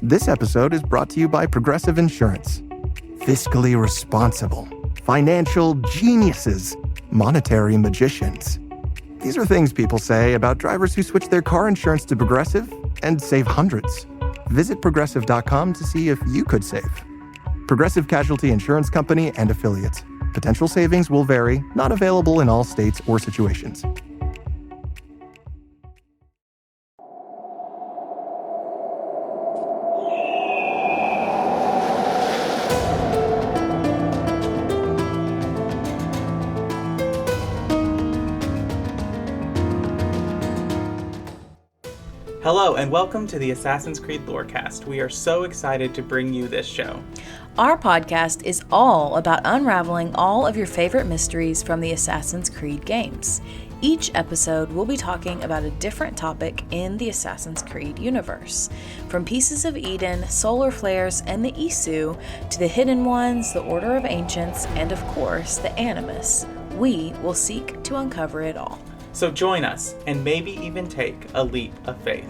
This episode is brought to you by Progressive Insurance. Fiscally responsible, financial geniuses, monetary magicians. These are things people say about drivers who switch their car insurance to Progressive and save hundreds. Visit progressive.com to see if you could save. Progressive Casualty Insurance Company and Affiliates. Potential savings will vary, not available in all states or situations. Hello and welcome to the Assassin's Creed Lorecast. We are so excited to bring you this show. Our podcast is all about unraveling all of your favorite mysteries from the Assassin's Creed games. Each episode will be talking about a different topic in the Assassin's Creed universe. From Pieces of Eden, solar flares, and the Isu, to the Hidden Ones, the Order of Ancients, and of course, the Animus, we will seek to uncover it all. So join us and maybe even take a leap of faith.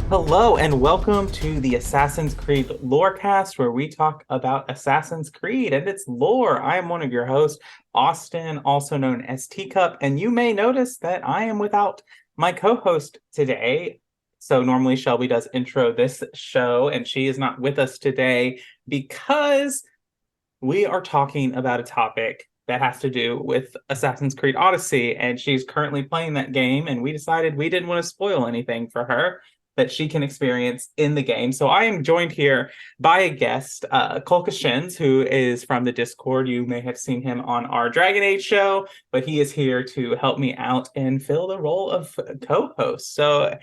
Hello and welcome to the Assassin's Creed Lorecast, where we talk about Assassin's Creed and its lore. I am one of your hosts, Austin, also known as Teecup, and you may notice that I am without my co-host today. So normally Shelby does intro this show, and she is not with us today because we are talking about a topic that has to do with Assassin's Creed Odyssey, and she's currently playing that game, and we decided we didn't want to spoil anything for her that she can experience in the game. So I am joined here by a guest, CollcaShins, who is from the Discord. You may have seen him on our Dragon Age show, but he is here to help me out and fill the role of co-host. So,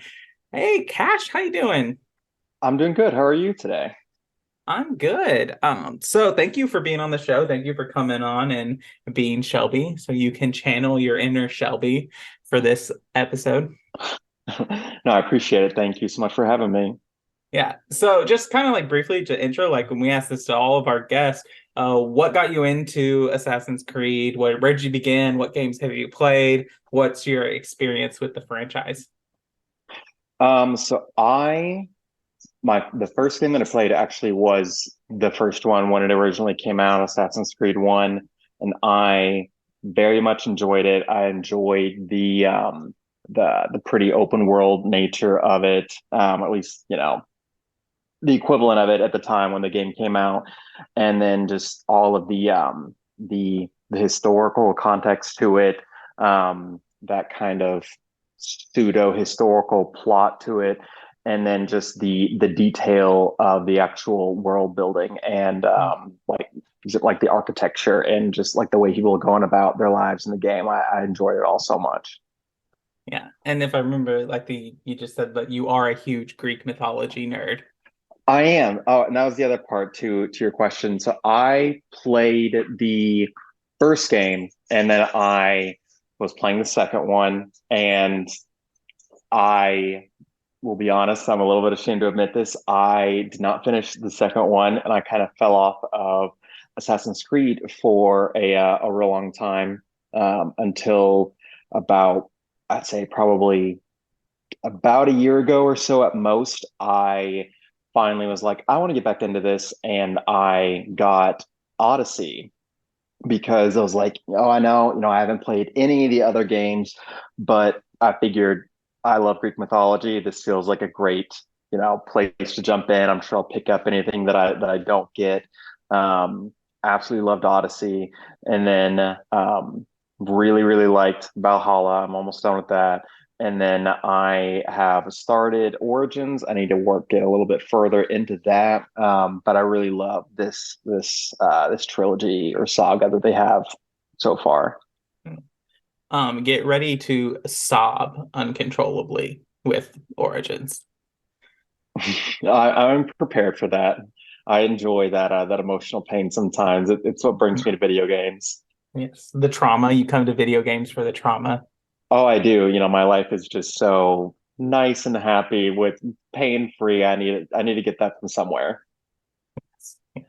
hey, Cash, how you doing? I'm doing good. How are you today? I'm good. So thank you for being on the show. Thank you for coming on and being Shelby, so you can channel your inner Shelby for this episode. No, I appreciate it. Thank you so much for having me. Yeah. So just kind of like briefly to intro, like when we ask this to all of our guests, what got you into Assassin's Creed? Where did you begin? What games have you played? What's your experience with the franchise? So the first game that I played actually was the first one when it originally came out, Assassin's Creed 1, and I very much enjoyed it. I enjoyed the pretty open world nature of it, at least, the equivalent of it at the time when the game came out. And then just all of the historical context to it, that kind of pseudo historical plot to it, and then just the detail of the actual world building and like the architecture and just like the way people are going about their lives in the game. I enjoyed it all so much. Yeah, and if I remember, you just said that you are a huge Greek mythology nerd. I am. Oh, and that was the other part to your question. So I played the first game, and then I was playing the second one, and I will be honest, I'm a little bit ashamed to admit this. I did not finish the second one, and I kind of fell off of Assassin's Creed for a real long time, until about, I'd say probably about a year ago or so at most. I finally was like, I want to get back into this, and I got Odyssey because I was like, oh, I know, I haven't played any of the other games, but I figured I love Greek mythology. This feels like a great, place to jump in. I'm sure I'll pick up anything that I don't get. Absolutely loved Odyssey, and then really, really liked Valhalla. I'm almost done with that. And then I have started Origins. I need to get a little bit further into that. But I really love this trilogy or saga that they have so far. Get ready to sob uncontrollably with Origins. I'm prepared for that. I enjoy that emotional pain sometimes. It's what brings me to video games. Yes, the trauma. You come to video games for the trauma. Oh, I do. My life is just so nice and happy with pain free. I need to get that from somewhere. Yes.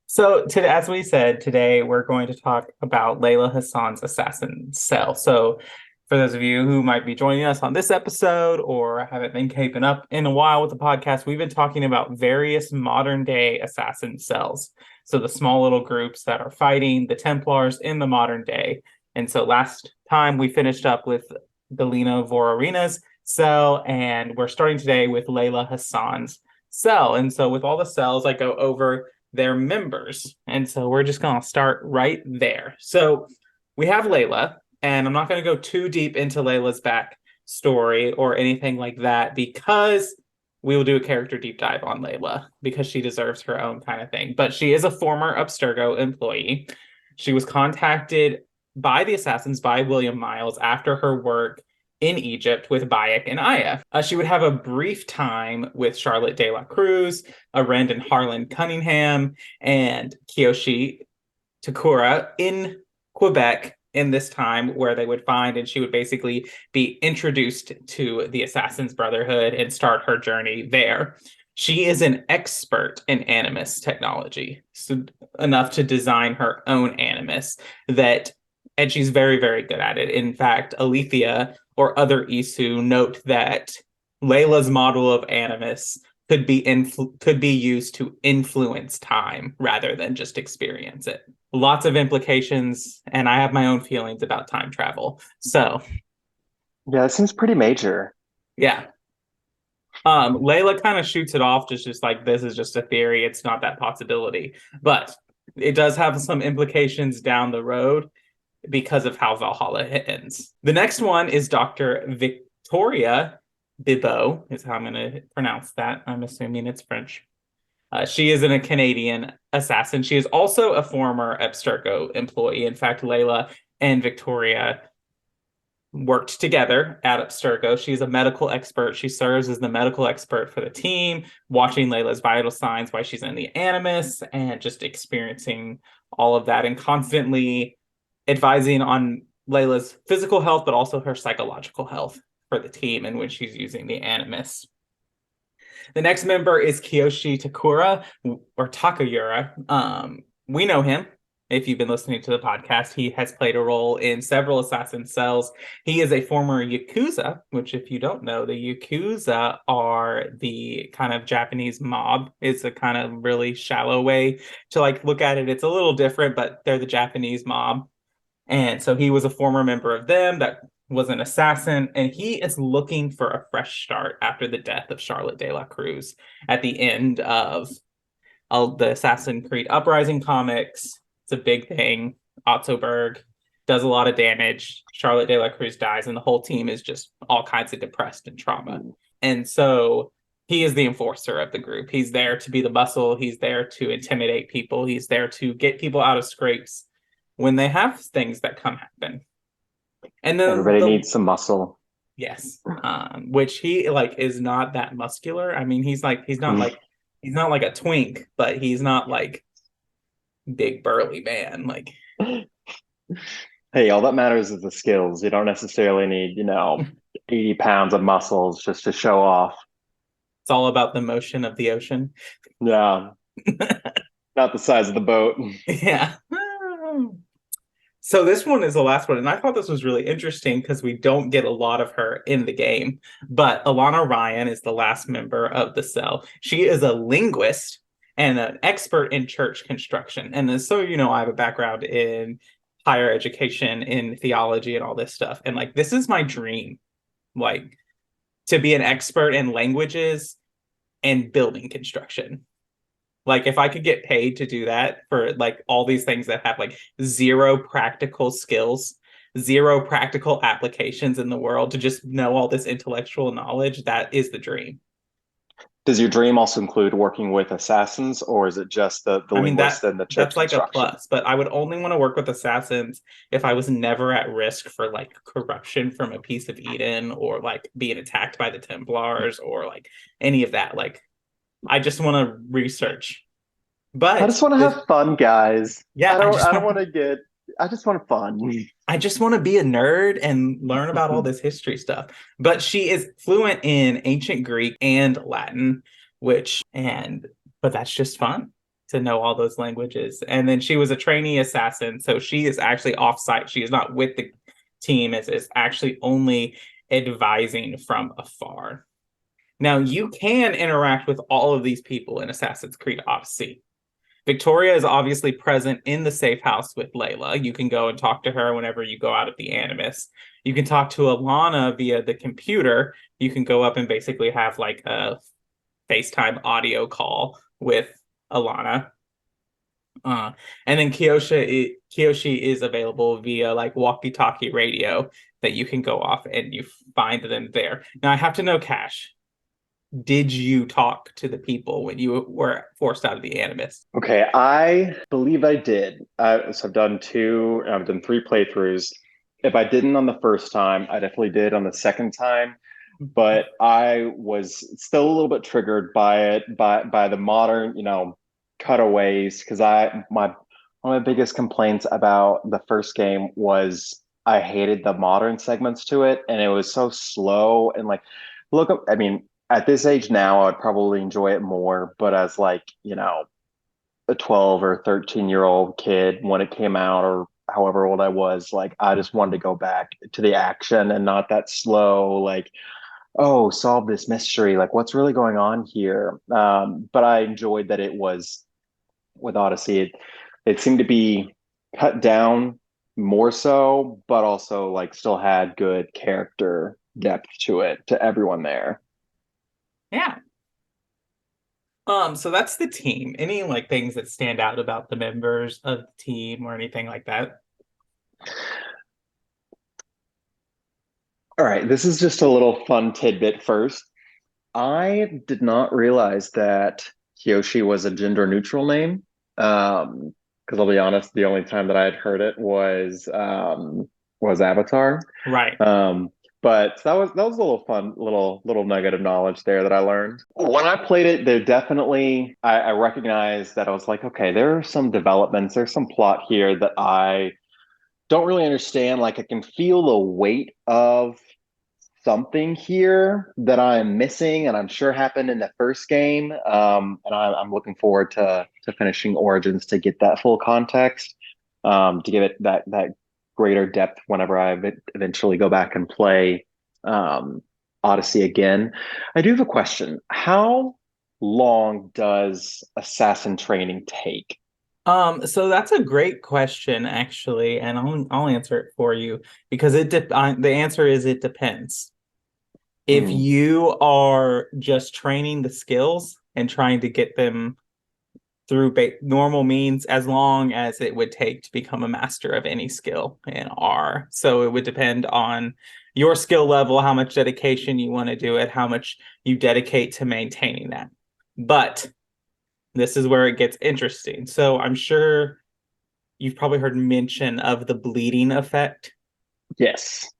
So, as we said, today we're going to talk about Layla Hassan's Assassin Cell. So, for those of you who might be joining us on this episode or haven't been keeping up in a while with the podcast, we've been talking about various modern day assassin cells. So, the small little groups that are fighting the Templars in the modern day. And so, last time we finished up with Galina Vorarina's cell, and we're starting today with Layla Hassan's cell. And so, with all the cells, I go over their members. And so we're just going to start right there. So we have Layla, and I'm not going to go too deep into Layla's backstory or anything like that because we will do a character deep dive on Layla because she deserves her own kind of thing. But she is a former Abstergo employee. She was contacted by the Assassins by William Miles after her work in Egypt with Bayek and Aya. She would have a brief time with Charlotte de la Cruz, Arend and Harlan Cunningham, and Kiyoshi Takakura in Quebec in this time where they would find, and she would basically be introduced to the Assassin's Brotherhood and start her journey there. She is an expert in animus technology, so enough to design her own animus and she's very, very good at it. In fact, Alethea or other Isu note that Layla's model of animus could be used to influence time rather than just experience it. Lots of implications, and I have my own feelings about time travel. So, yeah, it seems pretty major. Yeah. Layla kind of shoots it off, just like this is just a theory. It's not that possibility, but it does have some implications down the road because of how Valhalla ends. The next one is Dr. Victoria Bibeau, is how I'm going to pronounce that. I'm assuming it's French. She is a Canadian assassin. She is also a former Abstergo employee. In fact, Layla and Victoria worked together at Abstergo. She's a medical expert. She serves as the medical expert for the team, watching Layla's vital signs while she's in the Animus and just experiencing all of that and constantly advising on Layla's physical health, but also her psychological health for the team and when she's using the Animus. The next member is Kiyoshi Takakura, or Takakura. We know him. If you've been listening to the podcast, he has played a role in several assassin cells. He is a former Yakuza, which if you don't know, the Yakuza are the kind of Japanese mob. It's a kind of really shallow way to look at it. It's a little different, but they're the Japanese mob. And so he was a former member of them that was an assassin, and he is looking for a fresh start after the death of Charlotte de la Cruz at the end of the Assassin's Creed Uprising comics. It's a big thing. Ottoberg does a lot of damage. Charlotte de la Cruz dies, and the whole team is just all kinds of depressed and trauma. And so he is the enforcer of the group. He's there to be the muscle. He's there to intimidate people. He's there to get people out of scrapes when they have things that come happen. And then everybody needs some muscle. Yes. Which he is not that muscular. I mean, he's not like a twink, but he's not like big burly man. Hey, all that matters is the skills. You don't necessarily need, 80 pounds of muscles just to show off. It's all about the motion of the ocean. Yeah. Not the size of the boat. Yeah. So this one is the last one, and I thought this was really interesting because we don't get a lot of her in the game. But Alannah Ryan is the last member of the cell. She is a linguist and an expert in church construction. And so, I have a background in higher education, in theology and all this stuff. And this is my dream, to be an expert in languages and building construction. If I could get paid to do that for all these things that have zero practical skills, zero practical applications in the world, to just know all this intellectual knowledge, that is the dream. Does your dream also include working with assassins, or is it just the linguist and the church that's a plus, but I would only want to work with assassins if I was never at risk for corruption from a piece of Eden or being attacked by the Templars or any of that. I just want to research I But just want to have fun, guys. yeah, I don't want to get. I just want fun. I just want to be a nerd and learn about all this history stuff. But she is fluent in ancient Greek and Latin, but that's just fun to know all those languages. And then she was a trainee assassin, so she is actually off-site. She is not with the team, is actually only advising from afar. Now, you can interact with all of these people in Assassin's Creed Odyssey. Victoria is obviously present in the safe house with Layla. You can go and talk to her whenever you go out of the Animus. You can talk to Alannah via the computer. You can go up and basically have like a FaceTime audio call with Alannah. And then Kiyoshi is available via like walkie-talkie radio that you can go off and you find them there. Now I have to know, Cash, did you talk to the people when you were forced out of the Animus? Okay, I believe I did. So I've done three playthroughs. If I didn't on the first time, I definitely did on the second time. But I was still a little bit triggered by it, by the modern, cutaways. Because one of my biggest complaints about the first game was I hated the modern segments to it, and it was so slow and like, I mean, at this age now, I would probably enjoy it more. But as like, a 12 or 13-year-old kid when it came out, or however old I was, like I just wanted to go back to the action and not that slow, like, oh, solve this mystery. Like, what's really going on here? But I enjoyed that it was with Odyssey. It seemed to be cut down more so, but also like still had good character depth to it, to everyone there. Yeah. So that's the team. Any like things that stand out about the members of the team or anything like that? All right, this is just a little fun tidbit first. I did not realize that Kiyoshi was a gender neutral name. Because I'll be honest, the only time that I had heard it was Avatar. Right. But that was a little fun, little nugget of knowledge there that I learned. When I played it, there definitely I recognized that I was like, okay, there are some developments, there's some plot here that I don't really understand. Like I can feel the weight of something here that I'm missing, and I'm sure happened in the first game. And I'm looking forward to finishing Origins to get that full context, to give it that greater depth whenever I eventually go back and play Odyssey again. I do have a question. How long does assassin training take? So that's a great question, actually, and I'll answer it for you because the answer is it depends. If Hmm. you are just training the skills and trying to get them through normal means, as long as it would take to become a master of any skill in R. So it would depend on your skill level, how much dedication you want to do it, how much you dedicate to maintaining that. But this is where it gets interesting. So I'm sure you've probably heard mention of the bleeding effect. Yes.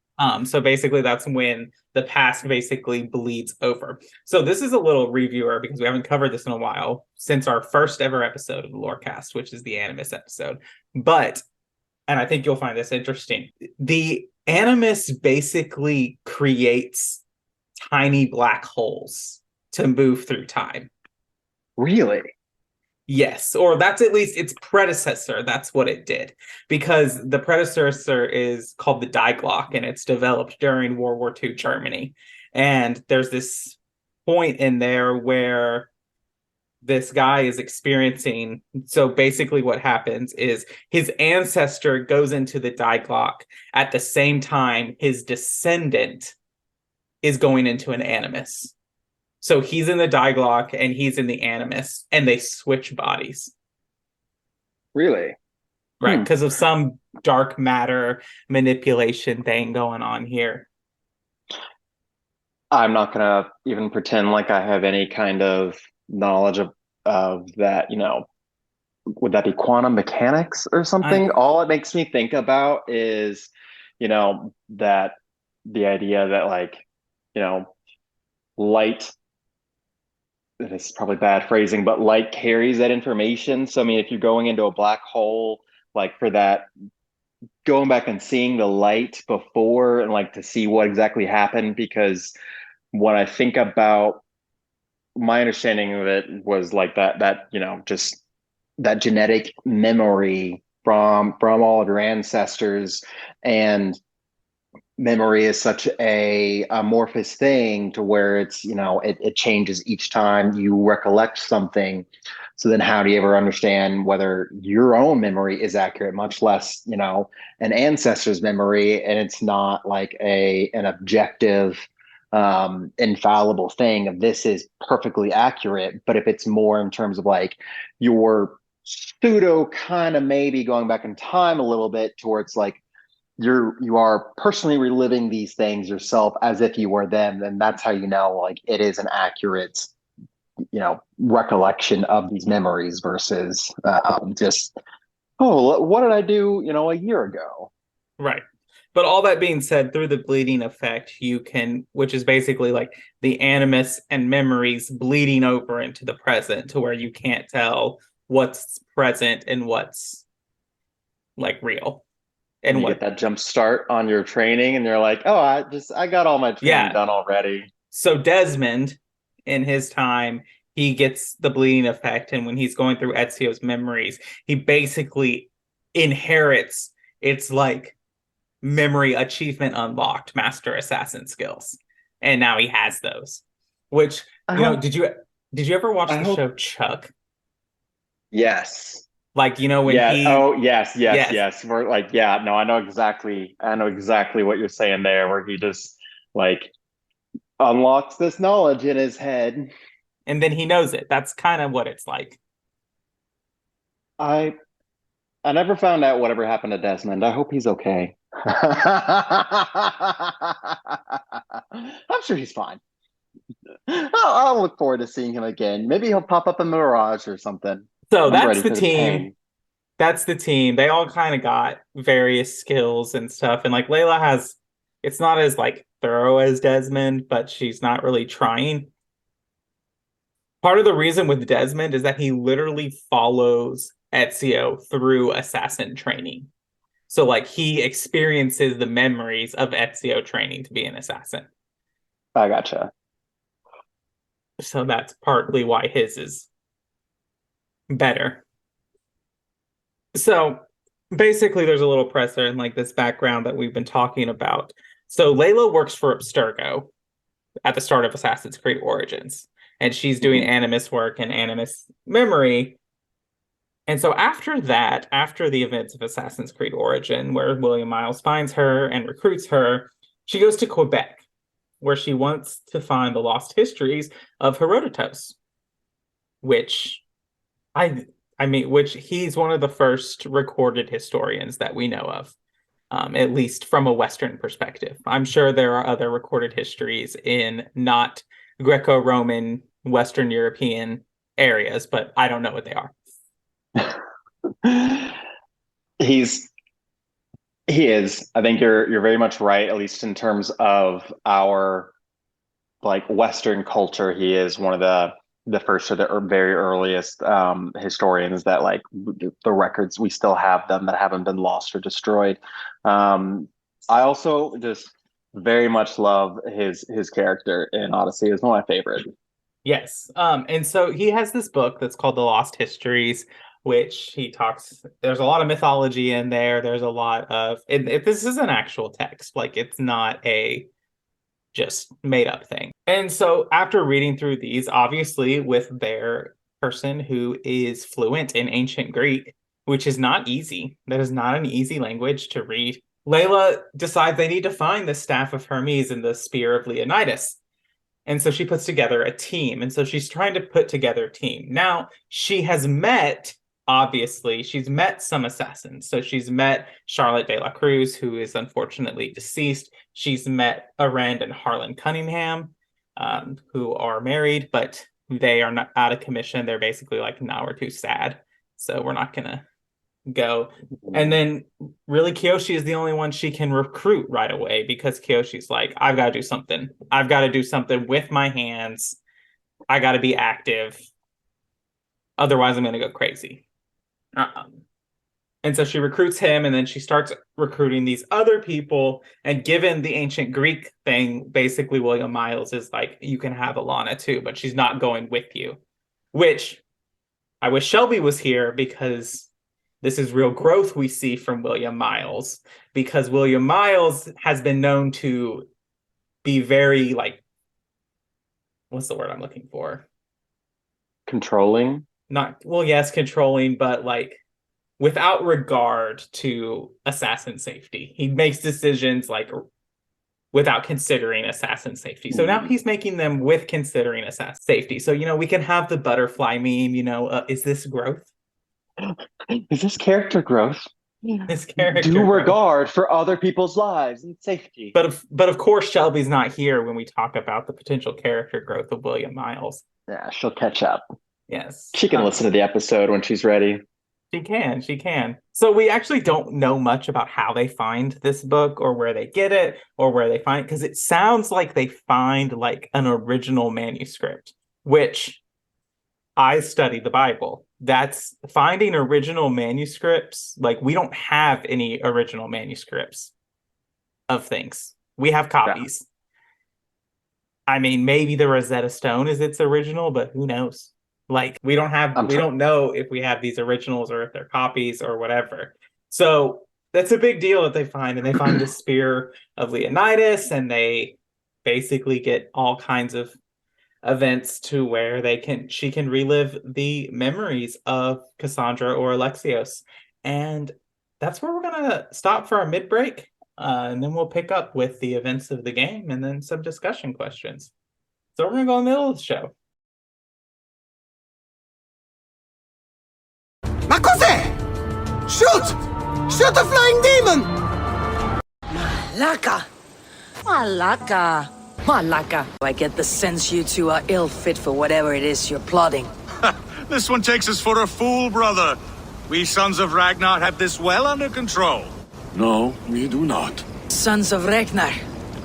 So basically that's when the past basically bleeds over. So this is a little reviewer because we haven't covered this in a while since our first ever episode of the Lorecast, which is the Animus episode. And I think you'll find this interesting. The Animus basically creates tiny black holes to move through time. Really? Yes, or that's at least its predecessor. That's what it did. Because the predecessor is called the Die Glock, and it's developed during World War II Germany. And there's this point in there where this guy is experiencing. So basically, what happens is his ancestor goes into the Die Glock at the same time his descendant is going into an Animus. So he's in the Die Glock and he's in the Animus, and they switch bodies. Really? Right, because of some dark matter manipulation thing going on here. I'm not gonna even pretend like I have any kind of knowledge of that, would that be quantum mechanics or something? All it makes me think about is, that the idea that like, light this is probably bad phrasing, but light carries that information. So I mean, if you're going into a black hole, like for that, going back and seeing the light before and like to see what exactly happened, because when I think about my understanding of it was like that just that genetic memory from all of your ancestors, and memory is such a amorphous thing to where it's it changes each time you recollect something. So then how do you ever understand whether your own memory is accurate, much less an ancestor's memory? And it's not like an objective infallible thing of this is perfectly accurate. But if it's more in terms of like your pseudo kind of maybe going back in time a little bit towards like you are personally reliving these things yourself as if you were them, then that's how like it is an accurate recollection of these memories versus just, oh, what did I do a year ago. Right. But all that being said, through the bleeding effect, you can, which is basically like the animus and memories bleeding over into the present to where you can't tell what's present and what's like real. And you get that jump start on your training and you're like, oh, I got all my training done already. So Desmond, in his time, he gets the bleeding effect, and when he's going through Ezio's memories, he basically inherits, it's like memory achievement unlocked master assassin skills, and now he has those. Which did you ever watch the show Chuck? Yes. Like, when he... Oh, yes. We're like, no, I know exactly what you're saying there, where he just like unlocks this knowledge in his head. And then he knows it. That's kind of what it's like. I never found out whatever happened to Desmond. I hope he's okay. I'm sure he's fine. I'll look forward to seeing him again. Maybe he'll pop up in Mirage or something. So that's the team. That's the team. They all kind of got various skills and stuff. And like Layla has, it's not as like thorough as Desmond, but she's not really trying. Part of the reason with Desmond is that he literally follows Ezio through assassin training. So like he experiences the memories of Ezio training to be an assassin. I gotcha. So that's partly why his is better. So basically there's a little presser in like this background that we've been talking about. So Layla works for Abstergo at the start of Assassin's Creed Origins, and she's doing animus work and animus memory. And so after that, after the events of Assassin's Creed Origin, where William Miles finds her and recruits her, she goes to Quebec, where she wants to find the lost histories of Herodotus, which which he's one of the first recorded historians that we know of, at least from a Western perspective. I'm sure there are other recorded histories in not Greco-Roman, Western European areas, but I don't know what they are. He is. I think you're very much right, at least in terms of our like Western culture. He is one of the first or the very earliest historians that like the records, we still have them that haven't been lost or destroyed. I also just very much love his character in Odyssey. Is one of my favorite. Yes. And so he has this book that's called The Lost Histories, which he talks, there's a lot of mythology in there. There's a lot of, this is an actual text, like it's not a just made up thing. And so after reading through these, obviously with their person who is fluent in ancient Greek, which is not easy, that is not an easy language to read, Layla decides they need to find the Staff of Hermes and the Spear of Leonidas. And so she puts together a team. And so she's trying to put together a team. Now, she has met, obviously, she's met some assassins. So she's met Charlotte de la Cruz, who is unfortunately deceased. She's met Arend and Harlan Cunningham, who are married, but they are not out of commission. They're basically like, no, we're too sad, so we're not going to go. And then really Kiyoshi is the only one she can recruit right away, because Kiyoshi's like, I've got to do something. I've got to do something with my hands I got to be active. Otherwise, I'm going to go crazy. And so she recruits him, and then she starts recruiting these other people. And given the ancient Greek thing, basically William Miles is like, you can have Alannah too, but she's not going with you. Which I wish Shelby was here, because this is real growth we see from William Miles. Because William Miles has been known to be very, like, what's the word I'm looking for? Controlling? Not, well, yes, controlling, but like without regard to assassin safety. He makes decisions like without considering assassin safety. So now he's making them with considering assassin safety. So, we can have the butterfly meme, is this growth? Is this character growth? This character Do growth. regard for other people's lives and safety. But of course, Shelby's not here when we talk about the potential character growth of William Miles. Yeah, she'll catch up. Yes. She can listen to the episode when she's ready. She can. So we actually don't know much about how they find this book, or where they get it, or where they find it, because it sounds like they find like an original manuscript, which I studied the Bible. That's finding original manuscripts. Like, we don't have any original manuscripts of things. We have copies. Yeah. I mean, maybe the Rosetta Stone is its original, but who knows? Like, we don't know if we have these originals or if they're copies or whatever. So that's a big deal that they find. And they find the spear of Leonidas, and they basically get all kinds of events to where she can relive the memories of Cassandra or Alexios. And that's where we're gonna stop for our mid-break. And then we'll pick up with the events of the game and then some discussion questions. So we're gonna go in the middle of the show. Makose! Shoot! Shoot the flying demon! Malaka. I get the sense you two are ill fit for whatever it is you're plotting. This one takes us for a fool, brother. We sons of Ragnar have this well under control. No, we do not. Sons of Ragnar.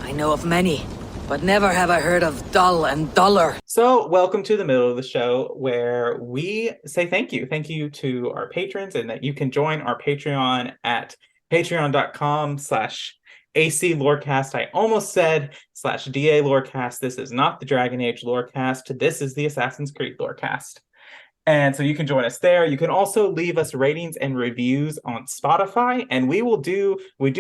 I know of many, but never have I heard of dull and duller. So welcome to the middle of the show, where we say thank you. Thank you to our patrons, and that you can join our Patreon at patreon.com/AC Lorecast. I almost said /DA Lorecast. This is not the Dragon Age Lorecast. This is the Assassin's Creed Lorecast. And so you can join us there. You can also leave us ratings and reviews on Spotify. And we do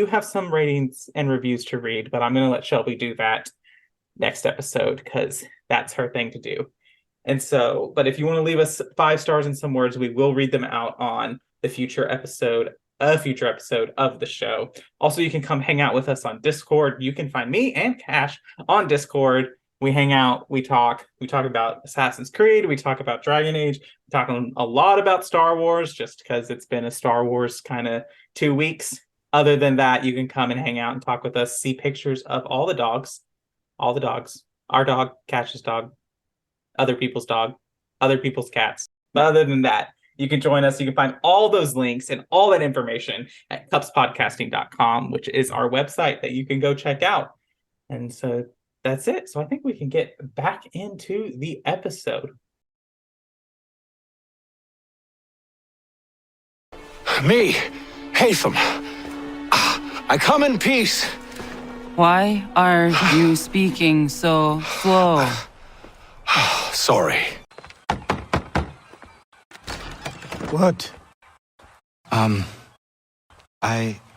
have some ratings and reviews to read, but I'm going to let Shelby do that next episode, because that's her thing to do. And so, but if you want to leave us 5 stars and some words, we will read them out on a future episode of the show. Also, you can come hang out with us on Discord. You can find me and Cash on Discord. We hang out, we talk about Assassin's Creed, we talk about Dragon Age, we talk a lot about Star Wars, just because it's been a Star Wars kind of 2 weeks. Other than that, you can come and hang out and talk with us, see pictures of all the dogs, our dog, Cash's dog, other people's dog, other people's cats. But other than that, you can join us. You can find all those links and all that information at cupspodcasting.com, which is our website that you can go check out. And so that's it. So I think we can get back into the episode. Me, Hatham. I come in peace. Why are you speaking so slow? Sorry. What? I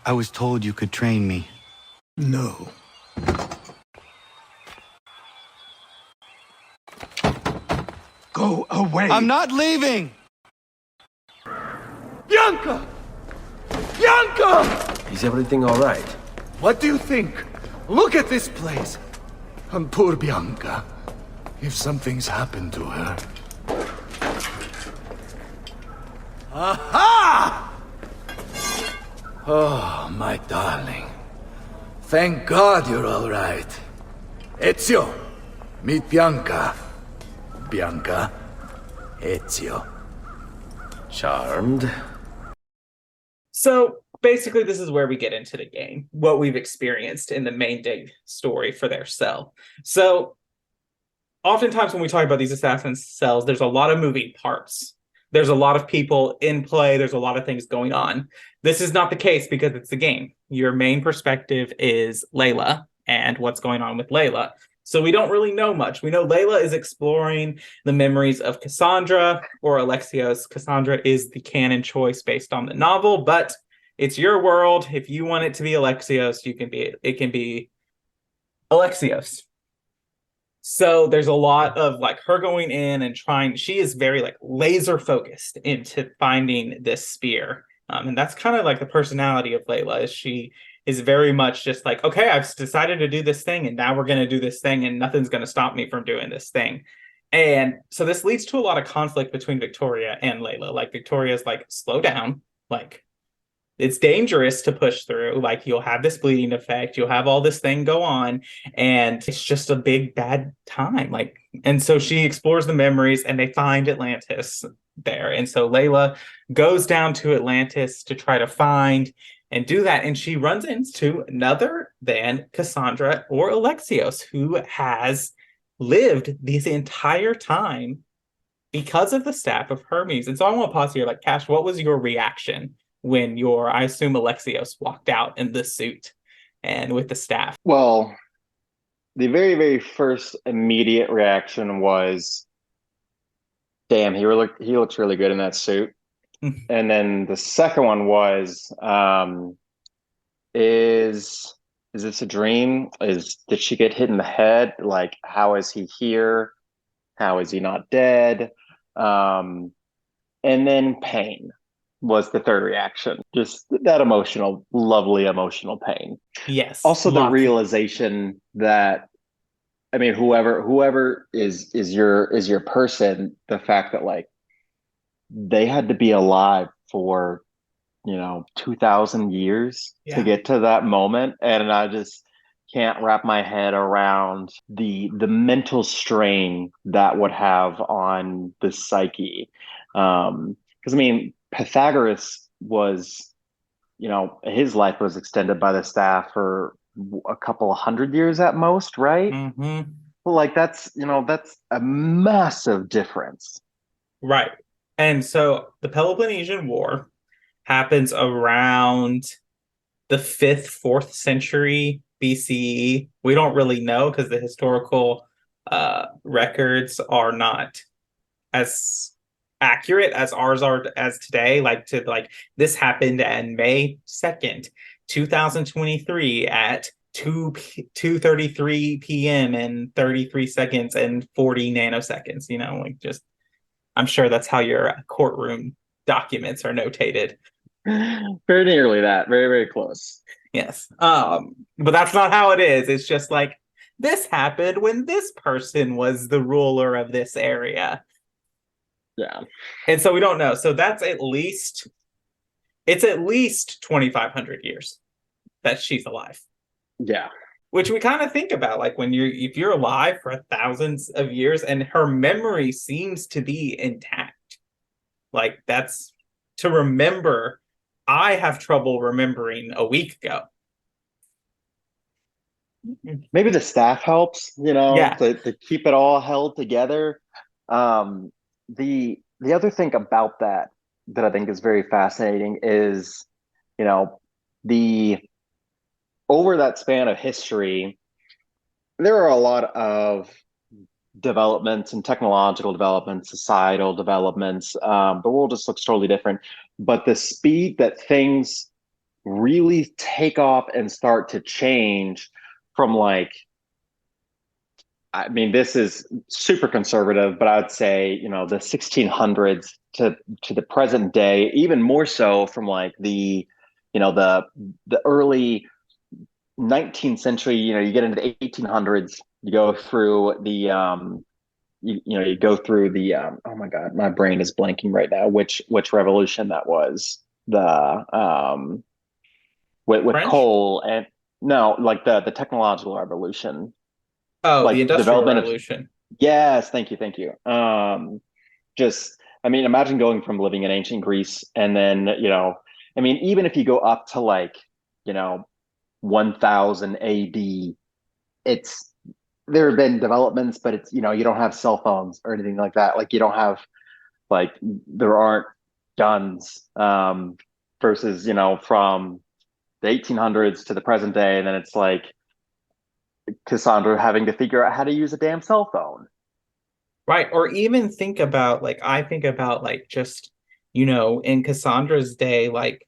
was told you could train me. No. Go away! I'm not leaving! Bianca! Bianca! Is everything all right? What do you think? Look at this place. And poor Bianca. If something's happened to her. Aha! Oh, my darling. Thank God you're all right. Ezio, meet Bianca. Bianca, Ezio. Charmed. So basically, this is where we get into the game, what we've experienced in the main day story for their cell. So oftentimes when we talk about these assassin cells, there's a lot of moving parts. There's a lot of people in play. There's a lot of things going on. This is not the case because it's a game. Your main perspective is Layla and what's going on with Layla. So we don't really know much. We know Layla is exploring the memories of Cassandra or Alexios. Cassandra is the canon choice based on the novel, but it's your world. If you want it to be Alexios, it can be Alexios. So there's a lot of like her going in and trying. She is very like laser focused into finding this spear. And that's kind of like the personality of Layla. Is she is very much just like, okay, I've decided to do this thing, and now we're going to do this thing, and nothing's going to stop me from doing this thing. And so this leads to a lot of conflict between Victoria and Layla. Like Victoria's like, slow down, like it's dangerous to push through. Like you'll have this bleeding effect, you'll have all this thing go on, and it's just a big bad time. Like, and so she explores the memories, and they find Atlantis there. And so Layla goes down to Atlantis to try to find and do that. And she runs into another than Cassandra or Alexios, who has lived this entire time because of the staff of Hermes. And so I want to pause here. Like, Cash, what was your reaction when I assume Alexios walked out in the suit and with the staff? Well, the very, very first immediate reaction was, damn, he looks really good in that suit. And then the second one was, is this a dream? Did she get hit in the head? Like, how is he here? How is he not dead? And then pain was the third reaction. Just that emotional, lovely emotional pain. Yes. Also the realization that, I mean, whoever is your person, the fact that like they had to be alive for 2,000 years to get to that moment, and I just can't wrap my head around the mental strain that would have on the psyche. Because I mean, Pythagoras was, his life was extended by the staff for a couple of 100 years at most, right? Mm-hmm. Like that's a massive difference. Right. And so the Peloponnesian War happens around the 5th, 4th century BCE. We don't really know because the historical records are not as accurate as ours are as today. Like this happened on May 2nd, 2023 at 2:33 p.m. and 33 seconds and 40 nanoseconds. Just I'm sure that's how your courtroom documents are notated. Very nearly that. Very, very close. Yes. But that's not how it is. It's just like, this happened when this person was the ruler of this area. Yeah. And so we don't know. So it's at least 2,500 years that she's alive. Yeah. Which we kind of think about, like if you're alive for thousands of years and her memory seems to be intact. Like that's to remember. I have trouble remembering a week ago. Maybe the staff helps, to keep it all held together. The other thing about that I think is very fascinating is, over that span of history, there are a lot of developments and technological developments, societal developments. The world just looks totally different. But the speed that things really take off and start to change from like, I mean, this is super conservative, but I would say, the 1600s to the present day, even more so from like the early 19th century, you get into the 1800s, you go through the you go through the oh my god, my brain is blanking right now which revolution that was, the with French? coal, and no, like the technological revolution. Oh, like the Industrial development Revolution. Yes, thank you. Just, I mean, imagine going from living in ancient Greece and then, I mean, even if you go up to like, 1000 AD, it's there have been developments, but it's, you don't have cell phones or anything like that. Like you don't have, like, there aren't guns, versus, from the 1800s to the present day. And then it's like Cassandra having to figure out how to use a damn cell phone. Right. Or even think about, like, I think about, like, just, in Cassandra's day, like,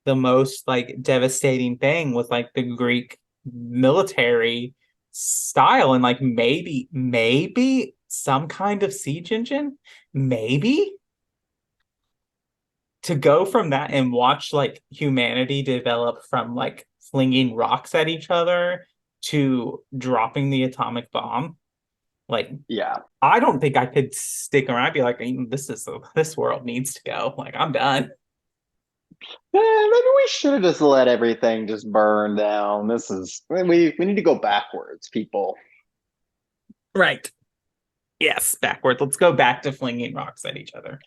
the most, like, devastating thing was, like, the Greek military style, and, like, maybe some kind of siege engine, maybe, to go from that and watch, like, humanity develop from, like, flinging rocks at each other to dropping the atomic bomb. Like, Yeah. I don't think I could stick around. I'd be like, this world needs to go. Like, I'm done. Maybe we should have just let everything just burn down. We need to go backwards, people. Right. Yes, backwards. Let's go back to flinging rocks at each other.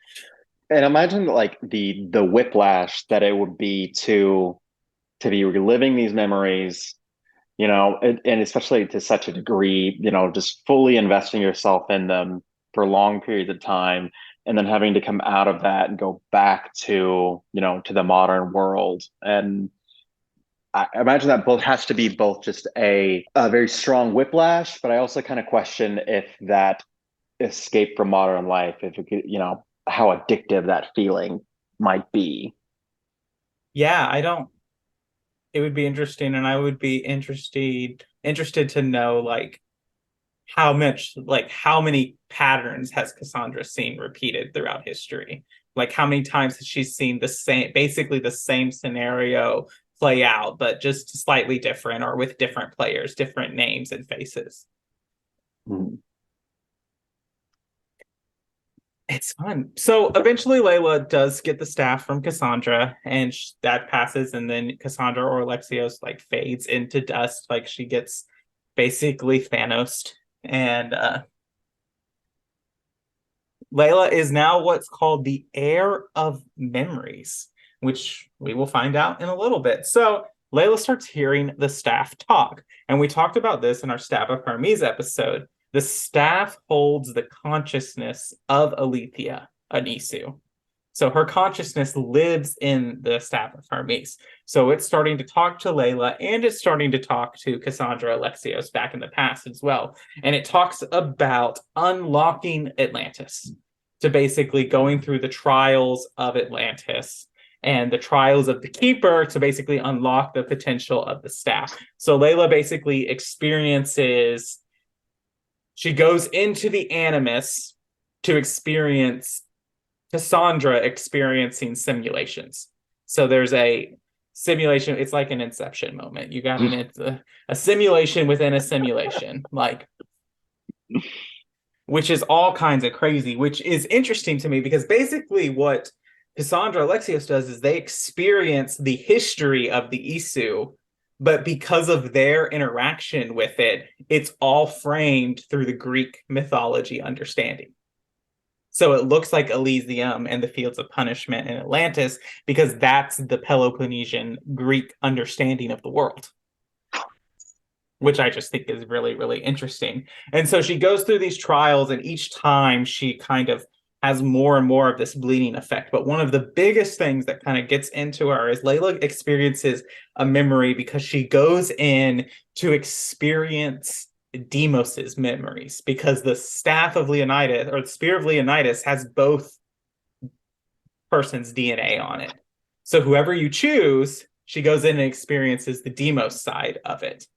And imagine, like, the whiplash that it would be to be reliving these memories, and especially to such a degree, just fully investing yourself in them for long periods of time, and then having to come out of that and go back to, to the modern world. And I imagine that both has to be both just a very strong whiplash, but I also kind of question if that escape from modern life, if it could, how addictive that feeling might be. Yeah, it would be interesting, and I would be interested to know, like, how many patterns has Cassandra seen repeated throughout history? Like, how many times has she seen basically the same scenario play out, but just slightly different, or with different players, different names and faces? Mm. It's fun. So eventually Layla does get the staff from Cassandra, and that passes, and then Cassandra or Alexios, like, fades into dust. Like, she gets basically Thanos, and Layla is now what's called the heir of memories, which we will find out in a little bit. So Layla starts hearing the staff talk, and we talked about this in our Staff of Hermes episode. The staff holds the consciousness of Alethea, Anisu. So her consciousness lives in the Staff of Hermes. So it's starting to talk to Layla, and it's starting to talk to Cassandra Alexios back in the past as well. And it talks about unlocking Atlantis, to basically going through the trials of Atlantis and the trials of the Keeper to basically unlock the potential of the staff. So Layla basically she goes into the Animus to experience Cassandra experiencing simulations. So there's a simulation. It's like an Inception moment. You got a simulation within a simulation, like, which is all kinds of crazy, which is interesting to me, because basically what Cassandra Alexios does is they experience the history of the Isu, but because of their interaction with it, it's all framed through the Greek mythology understanding. So it looks like Elysium and the Fields of Punishment in Atlantis, because that's the Peloponnesian Greek understanding of the world, which I just think is really, really interesting. And so she goes through these trials, and each time she kind of has more and more of this bleeding effect. But one of the biggest things that kind of gets into her is Layla experiences a memory, because she goes in to experience Deimos's memories, because the staff of Leonidas, or the spear of Leonidas, has both persons' DNA on it. So whoever you choose, she goes in and experiences the Deimos side of it.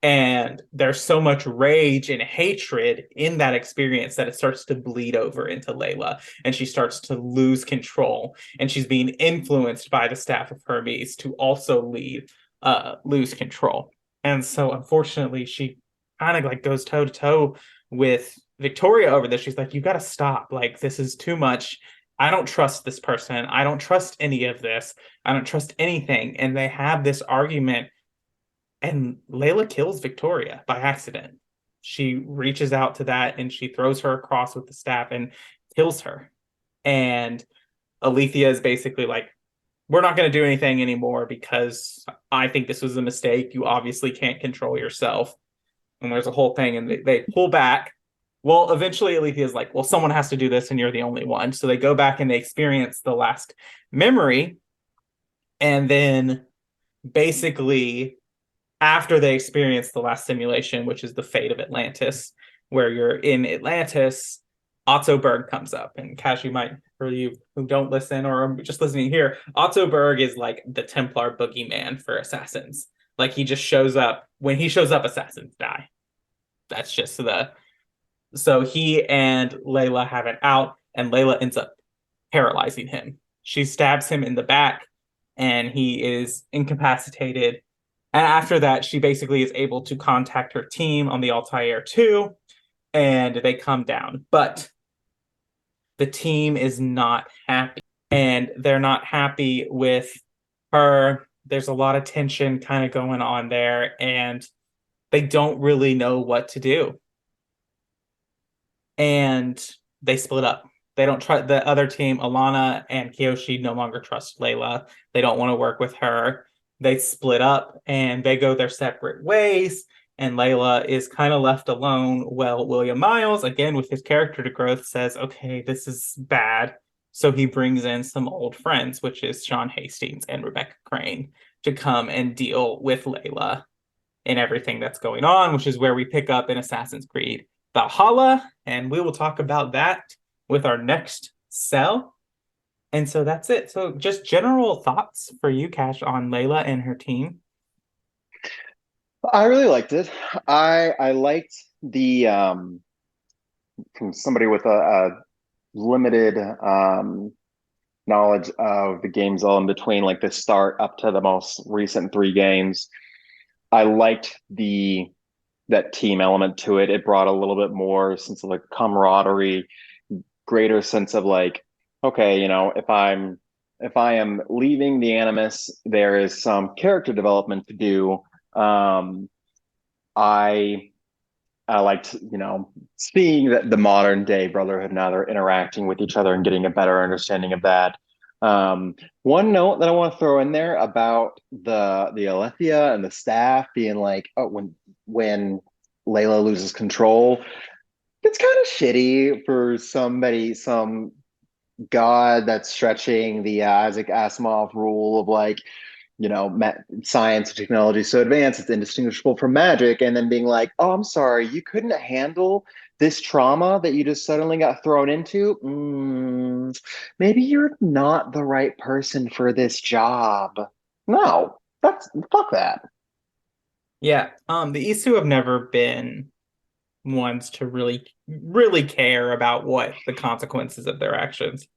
And there's so much rage and hatred in that experience that it starts to bleed over into Layla, and she starts to lose control, and she's being influenced by the staff of Hermes to also lose control. And so unfortunately she kind of, like, goes toe to toe with Victoria over this. She's like, you got to stop. Like, this is too much. I don't trust this person. I don't trust any of this. I don't trust anything. And they have this argument, and Layla kills Victoria by accident. She reaches out to that, and she throws her across with the staff and kills her. And Alethea is basically like, we're not going to do anything anymore, because I think this was a mistake. You obviously can't control yourself. and there's a whole thing, and they pull back. Well, eventually Alethea is like, well, someone has to do this, and you're the only one. So they go back and they experience the last memory, and then basically after they experience the last simulation, which is the fate of Atlantis, where you're in Atlantis, Otto Berg comes up. And Cash, you might, for you who don't listen or are just listening here, Otto Berg is like the Templar boogeyman for assassins. Like, he just shows up. When he shows up, assassins die. That's just the... So he and Layla have it out, and Layla ends up paralyzing him. She stabs him in the back, and he is incapacitated. And after that, she basically is able to contact her team on the Altair 2, and they come down. But the team is not happy, and they're not happy with her. There's a lot of tension kind of going on there, and they don't really know what to do. And they split up. They don't try. The other team, Alannah and Kiyoshi, no longer trust Layla. They don't want to work with her. They split up and they go their separate ways. And Layla is kind of left alone. Well, William Miles, again with his character growth, says, okay, this is bad. So he brings in some old friends, which is Sean Hastings and Rebecca Crane, to come and deal with Layla and everything that's going on, which is where we pick up in Assassin's Creed Valhalla. And we will talk about that with our next cell. And so that's it. So just general thoughts for you, Cash, on Layla and her team. I really liked it. I liked the from somebody with a limited knowledge of the games all in between, like the start up to the most recent 3 games. I liked that team element to it. It brought a little bit more sense of like camaraderie, greater sense of like, okay, if I am leaving the Animus, there is some character development to do. I liked, seeing that the modern day Brotherhood now they're interacting with each other and getting a better understanding of that. One note that I want to throw in there about the Alethea and the staff being like, oh, when Layla loses control, it's kind of shitty for some god that's stretching the Isaac Asimov rule of like, science and technology so advanced it's indistinguishable from magic, and then being like, oh, I'm sorry, you couldn't handle this trauma that you just suddenly got thrown into. Maybe you're not the right person for this job. No, fuck that. Yeah, the Isu have never been ones to really, really care about what the consequences of their actions.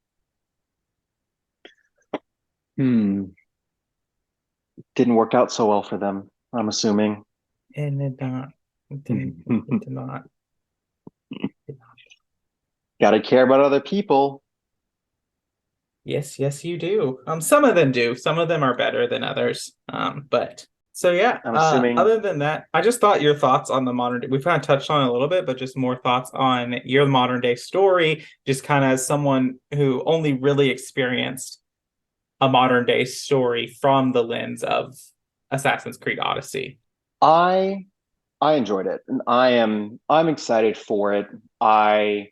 Didn't work out so well for them, I'm assuming. And it did not. Gotta care about other people. Yes, you do. Some of them do. Some of them are better than others. But so yeah. I'm assuming. Other than that, I just thought your thoughts on the modern day. We've kind of touched on it a little bit, but just more thoughts on your modern day story, just kind of as someone who only really experienced a modern day story from the lens of Assassin's Creed Odyssey. I enjoyed it, and I'm excited for it. I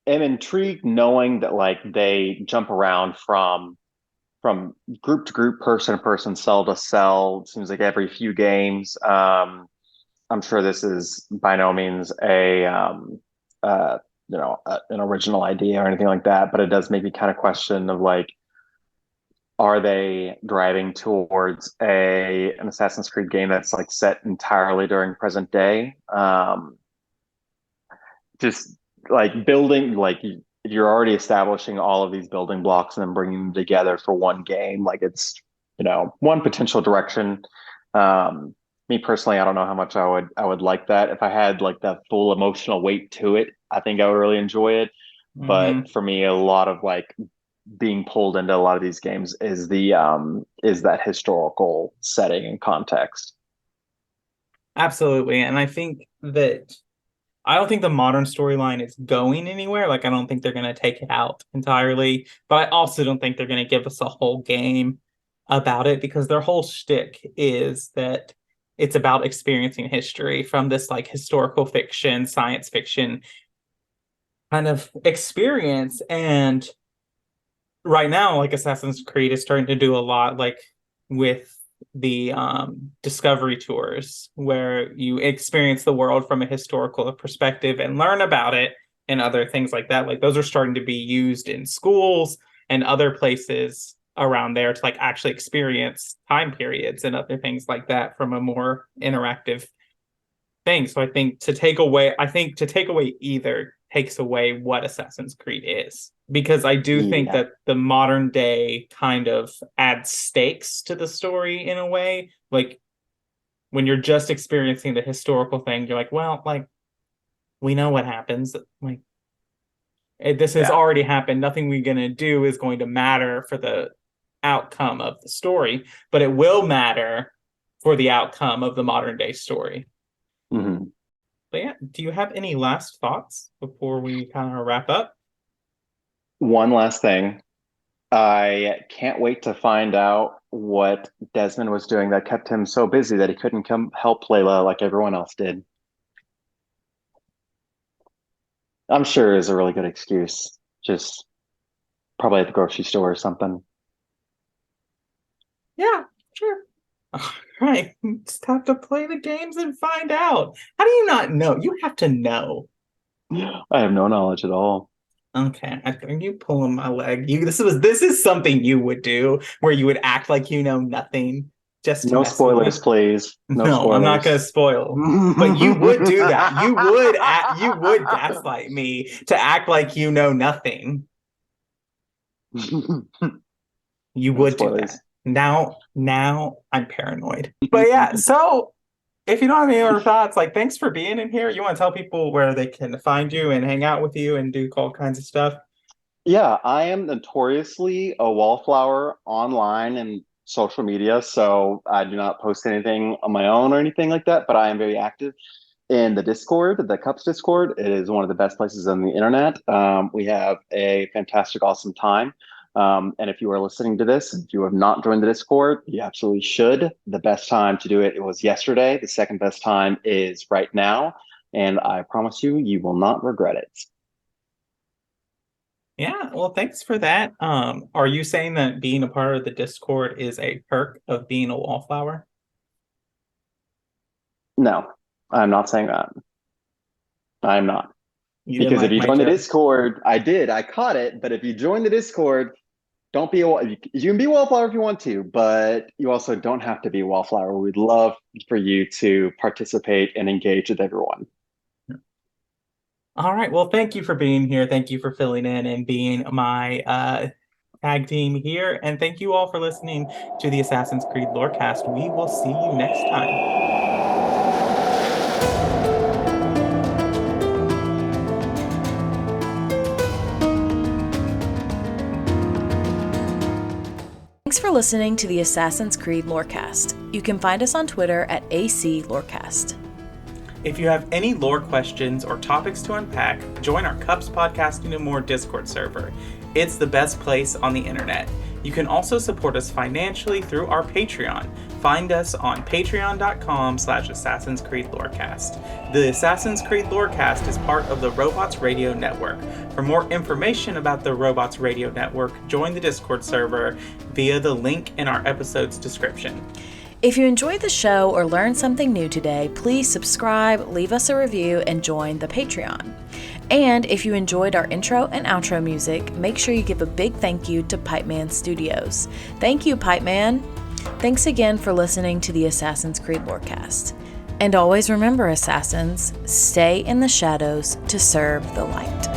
am intrigued knowing that like they jump around from group to group, person to person, cell to cell. It seems like every few games. I'm sure this is by no means an original idea or anything like that, but it does make me kind of question of like, are they driving towards an Assassin's Creed game that's like set entirely during present day? Just like building, like you're already establishing all of these building blocks and then bringing them together for one game. Like it's, one potential direction. Me personally, I don't know how much I would like that. If I had like the full emotional weight to it, I think I would really enjoy it. Mm-hmm. But for me, a lot of like being pulled into a lot of these games is that historical setting and context. Absolutely. And I don't think the modern storyline is going anywhere. Like, I don't think they're going to take it out entirely, but I also don't think they're going to give us a whole game about it, because their whole shtick is that it's about experiencing history from this like historical fiction, science fiction kind of experience. And right now, like Assassin's Creed is starting to do a lot like with the discovery tours where you experience the world from a historical perspective and learn about it and other things like that. Like those are starting to be used in schools and other places around there to like actually experience time periods and other things like that from a more interactive thing. So I think to take away either takes away what Assassin's Creed is, because I do think that the modern day kind of adds stakes to the story in a way. Like when you're just experiencing the historical thing, you're like, well, like we know what happens. Like this has already happened. Nothing we're going to do is going to matter for the outcome of the story, but it will matter for the outcome of the modern day story. Mm-hmm. But yeah, do you have any last thoughts before we kind of wrap up? One last thing. I can't wait to find out what Desmond was doing that kept him so busy that he couldn't come help Layla like everyone else did. I'm sure is a really good excuse. Just probably at the grocery store or something. Yeah, sure. Right. Just have to play the games and find out. How do you not know? You have to know. I have no knowledge at all. Okay, I think you pulling my leg. This is something you would do where you would act like you know nothing. Just no spoilers, please. No, spoilers. I'm not going to spoil. But you would do that. You would gaslight me to act like you know nothing. You would do that. Now I'm paranoid. But yeah, so if you don't have any other thoughts, like thanks for being in here. You want to tell people where they can find you and hang out with you and do all kinds of stuff? Yeah, I am notoriously a wallflower online and social media, so I do not post anything on my own or anything like that, but I am very active in the Discord, the Cups Discord. It is one of the best places on the internet. We have a fantastic, awesome time. And if you are listening to this, if you have not joined the Discord, you absolutely should. The best time to do it was yesterday. The second best time is right now. And I promise you, you will not regret it. Yeah, well, thanks for that. Are you saying that being a part of the Discord is a perk of being a wallflower? No, I'm not saying that. I'm not. Because if you join the Discord, I caught it. But if you join the Discord, don't be you can be a wallflower if you want to, but you also don't have to be a wallflower. We'd love for you to participate and engage with everyone. All right. Well, thank you for being here. Thank you for filling in and being my tag team here. And thank you all for listening to the Assassin's Creed Lorecast. We will see you next time. Thanks for listening to the Assassin's Creed Lorecast. You can find us on Twitter at AC Lorecast. If you have any lore questions or topics to unpack, join our Cups Podcasting and More Discord server. It's the best place on the internet. You can also support us financially through our Patreon. Find us on patreon.com/Assassin's Creed Lorecast. The Assassin's Creed Lorecast is part of the Robots Radio Network. For more information about the Robots Radio Network, join the Discord server via the link in our episode's description. If you enjoyed the show or learned something new today, please subscribe, leave us a review, and join the Patreon. And if you enjoyed our intro and outro music, make sure you give a big thank you to Pipeman Studios. Thank you, Pipeman. Thanks again for listening to the Assassin's Creed Lorecast. And always remember, Assassins, stay in the shadows to serve the light.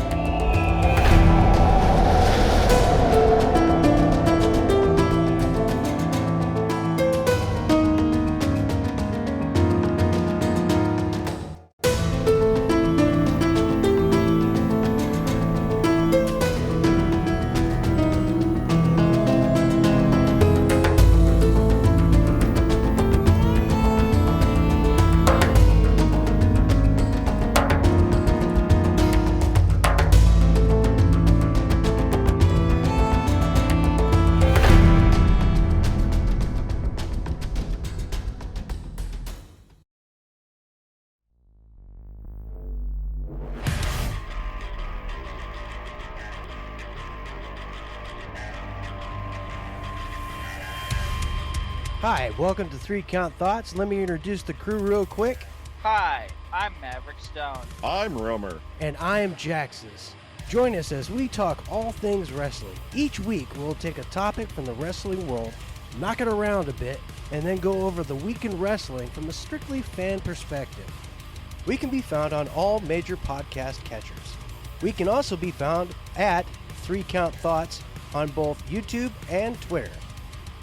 Hi, welcome to 3 Count Thoughts. Let me introduce the crew real quick. Hi, I'm Maverick Stone. I'm Romer. And I am Jaxus. Join us as we talk all things wrestling. Each week, we'll take a topic from the wrestling world, knock it around a bit, and then go over the week in wrestling from a strictly fan perspective. We can be found on all major podcast catchers. We can also be found at 3 Count Thoughts on both YouTube and Twitter.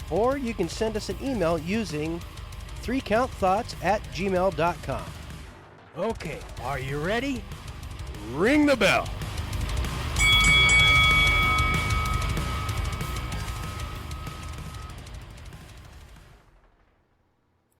Or you can send us an email using 3countthoughts@gmail.com. Okay, are you ready? Ring the bell.